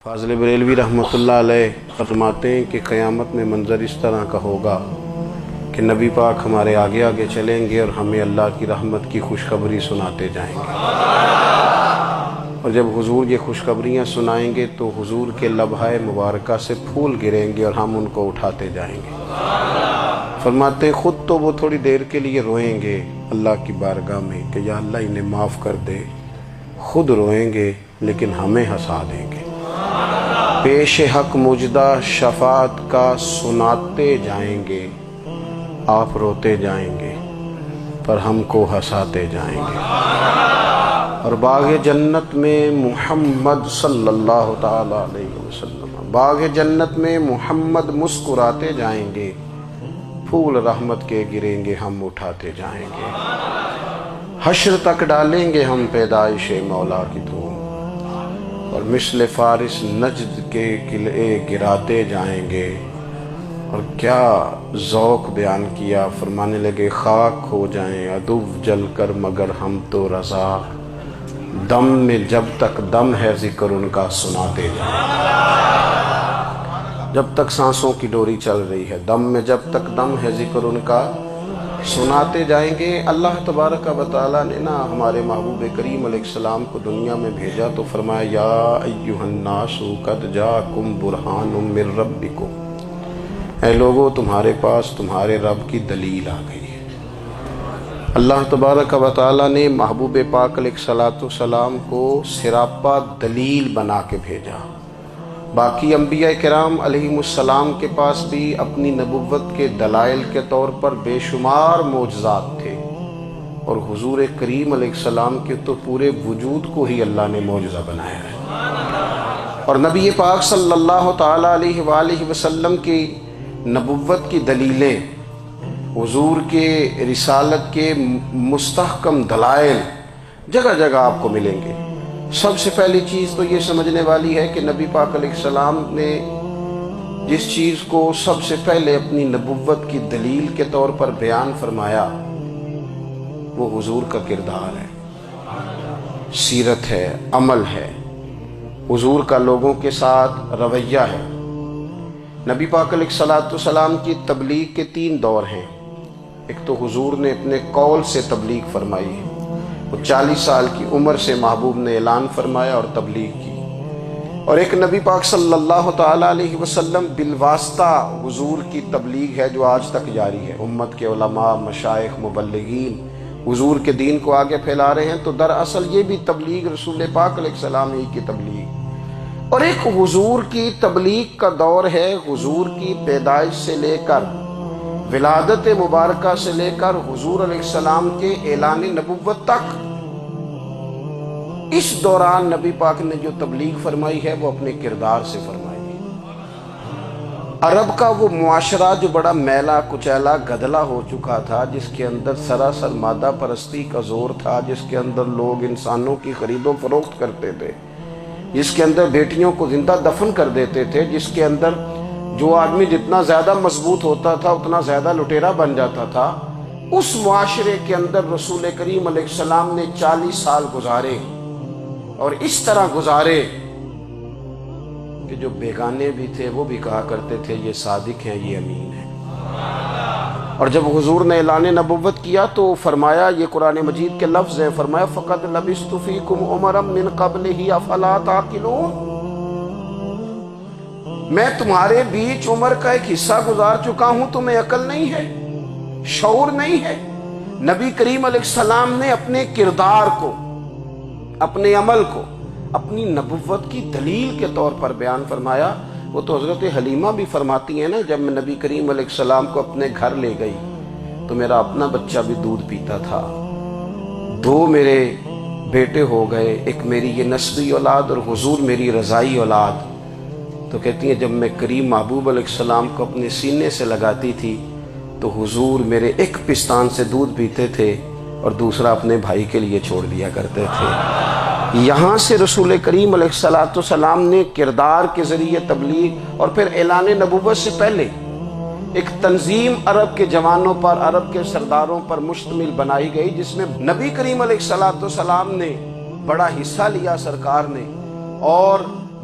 فاضل بریلوی رحمۃ اللہ علیہ فرماتے ہیں کہ قیامت میں منظر اس طرح کا ہوگا کہ نبی پاک ہمارے آگے آگے چلیں گے اور ہمیں اللہ کی رحمت کی خوشخبری سناتے جائیں گے، اور جب حضور یہ خوشخبریاں سنائیں گے تو حضور کے لبہائے مبارکہ سے پھول گریں گے اور ہم ان کو اٹھاتے جائیں گے۔ فرماتے ہیں خود تو وہ تھوڑی دیر کے لیے روئیں گے اللہ کی بارگاہ میں کہ یا اللہ انہیں معاف کر دے، خود روئیں گے لیکن ہمیں ہنسا دیں گے۔ پیش حق مجدہ شفاعت کا سناتے جائیں گے، آپ روتے جائیں گے پر ہم کو ہنساتے جائیں گے۔ اور باغ جنت میں محمد صلی اللہ تعالی علیہ وسلم، باغ جنت میں محمد مسکراتے جائیں گے، پھول رحمت کے گریں گے ہم اٹھاتے جائیں گے۔ حشر تک ڈالیں گے ہم پیدائش مولا کی دھوم، اور مثل فارس نجد کے قلعے گراتے جائیں گے۔ اور کیا ذوق بیان کیا، فرمانے لگے خاک ہو جائیں عدو جل کر مگر ہم تو رضا، دم میں جب تک دم ہے ذکر ان کا سناتے جائیں گے۔ جب تک سانسوں کی ڈوری چل رہی ہے، دم میں جب تک دم ہے ذکر ان کا سناتے جائیں گے۔ اللہ تبارک و تعالیٰ نے نا ہمارے محبوب کریم علیہ السلام کو دنیا میں بھیجا تو فرمایا یا ایھا الناس قد جاءکم برہان من ربکم، اے لوگو تمہارے پاس تمہارے رب کی دلیل آ گئی ہے۔ اللہ تبارک و تعالیٰ نے محبوب پاک علیہ السلام کو سراپا دلیل بنا کے بھیجا۔ باقی انبیاء کرام علیہم السلام کے پاس بھی اپنی نبوت کے دلائل کے طور پر بے شمار معجزات تھے، اور حضور کریم علیہ السلام کے تو پورے وجود کو ہی اللہ نے معجزہ بنایا ہے۔ اور نبی پاک صلی اللہ تعالی علیہ وآلہ وسلم کی نبوت کی دلیلیں، حضور کے رسالت کے مستحکم دلائل جگہ جگہ آپ کو ملیں گے۔ سب سے پہلی چیز تو یہ سمجھنے والی ہے کہ نبی پاک علیہ السلام نے جس چیز کو سب سے پہلے اپنی نبوت کی دلیل کے طور پر بیان فرمایا وہ حضور کا کردار ہے، سیرت ہے، عمل ہے، حضور کا لوگوں کے ساتھ رویہ ہے۔ نبی پاک علیہ السلام کی تبلیغ کے 3 دور ہیں۔ ایک تو حضور نے اپنے قول سے تبلیغ فرمائی ہے، 40 سال کی عمر سے محبوب نے اعلان فرمایا اور تبلیغ کی۔ اور ایک نبی پاک صلی اللہ تعالی علیہ وسلم بالواسطہ حضور کی تبلیغ ہے جو آج تک جاری ہے۔ امت کے علماء، مشائخ، مبلغین حضور کے دین کو آگے پھیلا رہے ہیں، تو دراصل یہ بھی تبلیغ رسول پاک علیہ السلام ہی کی تبلیغ۔ اور ایک حضور کی تبلیغ کا دور ہے، حضور کی پیدائش سے لے کر ولادت مبارکہ سے لے کر حضور علیہ السلام کے اعلان نبوت تک۔ اس دوران نبی پاک نے جو تبلیغ فرمائی ہے وہ اپنے کردار سے فرمائی ہے۔ عرب کا وہ معاشرہ جو بڑا میلا کچیلا گدلا ہو چکا تھا، جس کے اندر سراسر مادہ پرستی کا زور تھا، جس کے اندر لوگ انسانوں کی خرید و فروخت کرتے تھے، جس کے اندر بیٹیوں کو زندہ دفن کر دیتے تھے، جس کے اندر جو آدمی جتنا زیادہ مضبوط ہوتا تھا اتنا زیادہ لٹیرا بن جاتا تھا، اس معاشرے کے اندر رسول کریم علیہ السلام نے 40 سال گزارے، اور اس طرح گزارے کہ جو بیگانے بھی تھے وہ بھی کہا کرتے تھے یہ صادق ہیں، یہ امین ہیں۔ اور جب حضور نے اعلان نبوت کیا تو فرمایا، یہ قرآن مجید کے لفظ ہیں، فرمایا فَقَدْ لَبِثْتُ فِيكُمْ عُمَرًا مِّن قَبْلِهِ أَفَلَا تَعْقِلُونَ، میں تمہارے بیچ عمر کا ایک حصہ گزار چکا ہوں، تمہیں عقل نہیں ہے، شعور نہیں ہے۔ نبی کریم علیہ السلام نے اپنے کردار کو، اپنے عمل کو اپنی نبوت کی دلیل کے طور پر بیان فرمایا۔ وہ تو حضرت حلیمہ بھی فرماتی ہیں نا، جب میں نبی کریم علیہ السلام کو اپنے گھر لے گئی تو میرا اپنا بچہ بھی دودھ پیتا تھا، 2 میرے بیٹے ہو گئے، ایک میری یہ نسبی اولاد اور حضور میری رضائی اولاد۔ تو کہتی ہیں جب میں کریم محبوب علیہ السلام کو اپنے سینے سے لگاتی تھی تو حضور میرے ایک پستان سے دودھ پیتے تھے اور دوسرا اپنے بھائی کے لیے چھوڑ دیا کرتے تھے۔ یہاں سے رسول کریم علیہ السلام نے کردار کے ذریعے تبلیغ، اور پھر اعلان نبوت سے پہلے ایک تنظیم عرب کے جوانوں پر، عرب کے سرداروں پر مشتمل بنائی گئی، جس میں نبی کریم علیہ السلام نے بڑا حصہ لیا سرکار نے، اور